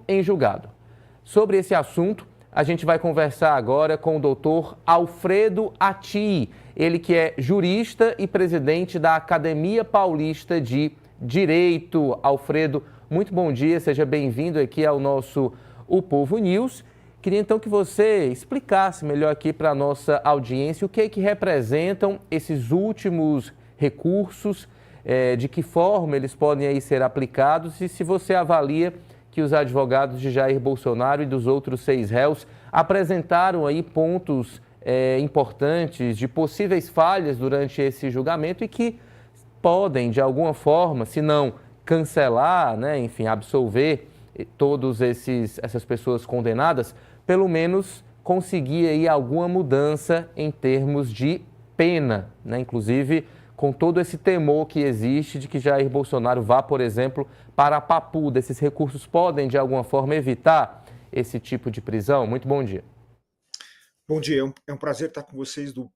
em julgado. Sobre esse assunto, a gente vai conversar agora com o doutor Alfredo Atti, ele que é jurista e presidente da Academia Paulista de Direito. Alfredo, muito bom dia, seja bem-vindo aqui ao nosso O Povo News. Queria então que você explicasse melhor aqui para a nossa audiência o que é que representam esses últimos recursos, de que forma eles podem aí ser aplicados e se você avalia que os advogados de Jair Bolsonaro e dos outros 6 réus apresentaram aí pontos importantes de possíveis falhas durante esse julgamento e que podem, de alguma forma, se não cancelar, né, enfim, absolver todas essas pessoas condenadas, pelo menos conseguir aí alguma mudança em termos de pena, né? Inclusive com todo esse temor que existe de que Jair Bolsonaro vá, por exemplo, para a papuda. Esses recursos podem, de alguma forma, evitar esse tipo de prisão? Muito bom dia. Bom dia, é um prazer estar com vocês do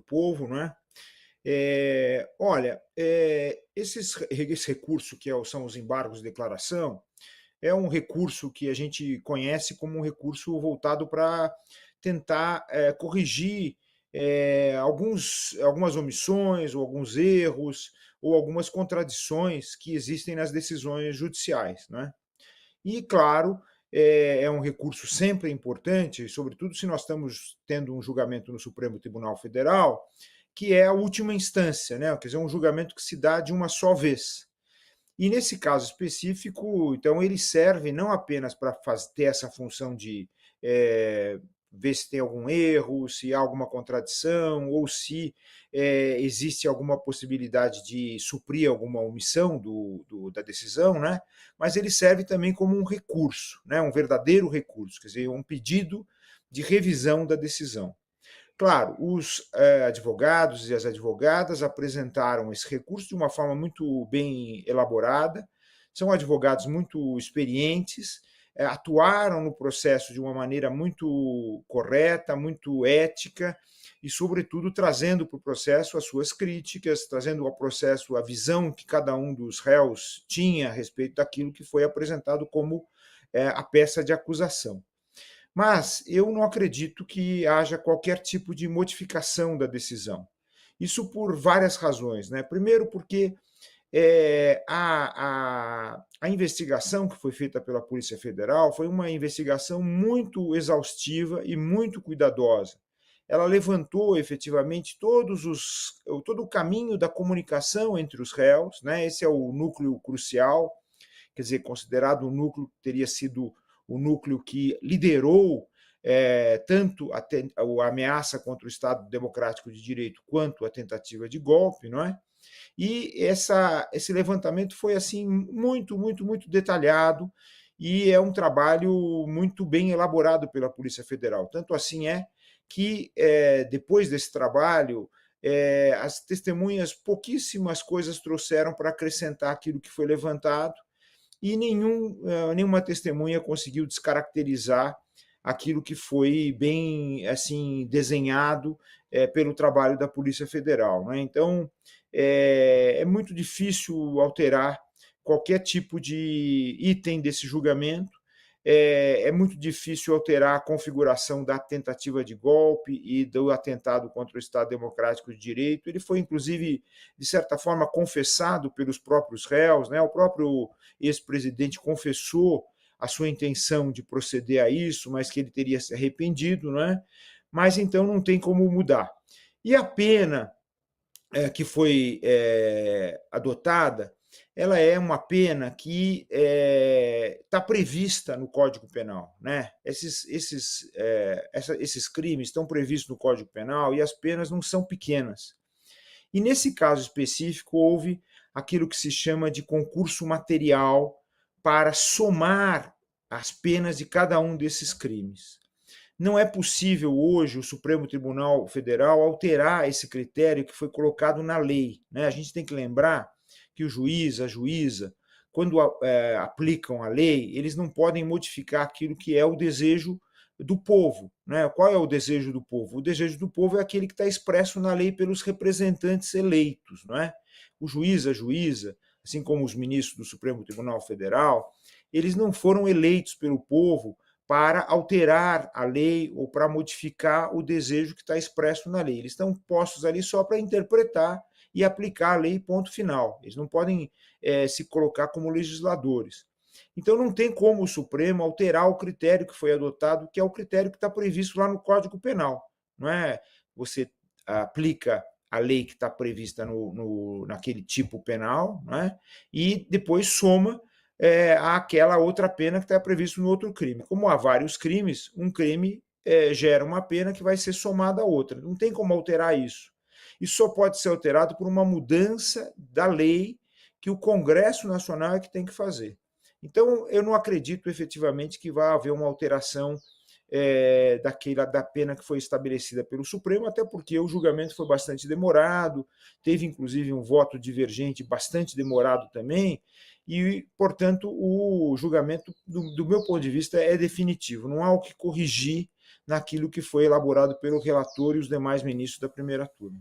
Povo, não é? Olha, esse recurso são os embargos de declaração, é um recurso que a gente conhece como um recurso voltado para tentar corrigir algumas omissões ou alguns erros ou algumas contradições que existem nas decisões judiciais, né? E, claro, é um recurso sempre importante, sobretudo se nós estamos tendo um julgamento no Supremo Tribunal Federal, que é a última instância, né? Quer dizer, um julgamento que se dá de uma só vez. E nesse caso específico, então, ele serve não apenas para ter essa função de ver se tem algum erro, se há alguma contradição, ou se existe alguma possibilidade de suprir alguma omissão da decisão, né? Mas ele serve também como um recurso, né? Um verdadeiro recurso, quer dizer, um pedido de revisão da decisão. Claro, os advogados e as advogadas apresentaram esse recurso de uma forma muito bem elaborada, são advogados muito experientes, atuaram no processo de uma maneira muito correta, muito ética e, sobretudo, trazendo para o processo as suas críticas, trazendo ao processo a visão que cada um dos réus tinha a respeito daquilo que foi apresentado como a peça de acusação. Mas eu não acredito que haja qualquer tipo de modificação da decisão. Isso por várias razões, né? Primeiro, porque a investigação que foi feita pela Polícia Federal foi uma investigação muito exaustiva e muito cuidadosa. Ela levantou efetivamente todo o caminho da comunicação entre os réus, né? Esse é o núcleo crucial, quer dizer, considerado o núcleo que teria sido o núcleo que liderou tanto a ameaça contra o Estado Democrático de Direito quanto a tentativa de golpe, não é? E esse levantamento foi assim muito, muito, muito detalhado e é um trabalho muito bem elaborado pela Polícia Federal. Tanto assim é que depois desse trabalho as testemunhas pouquíssimas coisas trouxeram para acrescentar aquilo que foi levantado e nenhuma testemunha conseguiu descaracterizar aquilo que foi bem assim desenhado pelo trabalho da Polícia Federal, né? Então é muito difícil alterar qualquer tipo de item desse julgamento. É muito difícil alterar a configuração da tentativa de golpe e do atentado contra o Estado Democrático de Direito. Ele foi, inclusive, de certa forma, confessado pelos próprios réus, né? O próprio ex-presidente confessou a sua intenção de proceder a isso, mas que ele teria se arrependido, né? Mas então não tem como mudar. E a pena que foi adotada, ela é uma pena que está prevista no Código Penal, né? Esses crimes estão previstos no Código Penal e as penas não são pequenas. E nesse caso específico houve aquilo que se chama de concurso material para somar as penas de cada um desses crimes. Não é possível hoje o Supremo Tribunal Federal alterar esse critério que foi colocado na lei, né? A gente tem que lembrar que o juiz, a juíza, quando aplicam a lei, eles não podem modificar aquilo que é o desejo do povo, né? Qual é o desejo do povo? O desejo do povo é aquele que está expresso na lei pelos representantes eleitos, não é? O juiz, a juíza, assim como os ministros do Supremo Tribunal Federal, eles não foram eleitos pelo povo para alterar a lei ou para modificar o desejo que está expresso na lei. Eles estão postos ali só para interpretar e aplicar a lei, ponto final. Eles não podem se colocar como legisladores. Então não tem como o Supremo alterar o critério que foi adotado, que é o critério que está previsto lá no Código Penal. Não é você aplica a lei que está prevista naquele tipo penal, não é? E depois soma àquela outra pena que está prevista no outro crime. Como há vários crimes, um crime gera uma pena que vai ser somada a outra. Não tem como alterar isso. Isso só pode ser alterado por uma mudança da lei que o Congresso Nacional é que tem que fazer. Então, eu não acredito efetivamente que vai haver uma alteração da pena que foi estabelecida pelo Supremo, até porque o julgamento foi bastante demorado, teve inclusive um voto divergente bastante demorado também, e, portanto, o julgamento, do meu ponto de vista, é definitivo. Não há o que corrigir naquilo que foi elaborado pelo relator e os demais ministros da primeira turma.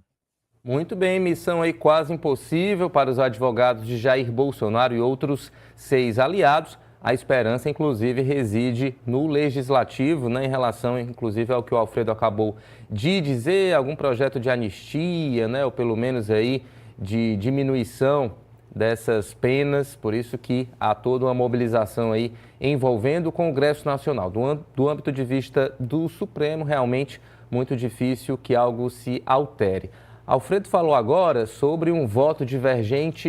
Muito bem, missão aí quase impossível para os advogados de Jair Bolsonaro e outros 6 aliados. A esperança, inclusive, reside no Legislativo, né, em relação, inclusive, ao que o Alfredo acabou de dizer, algum projeto de anistia, né, ou pelo menos aí de diminuição dessas penas. Por isso que há toda uma mobilização aí envolvendo o Congresso Nacional. Do âmbito de vista do Supremo, realmente muito difícil que algo se altere. Alfredo falou agora sobre um voto divergente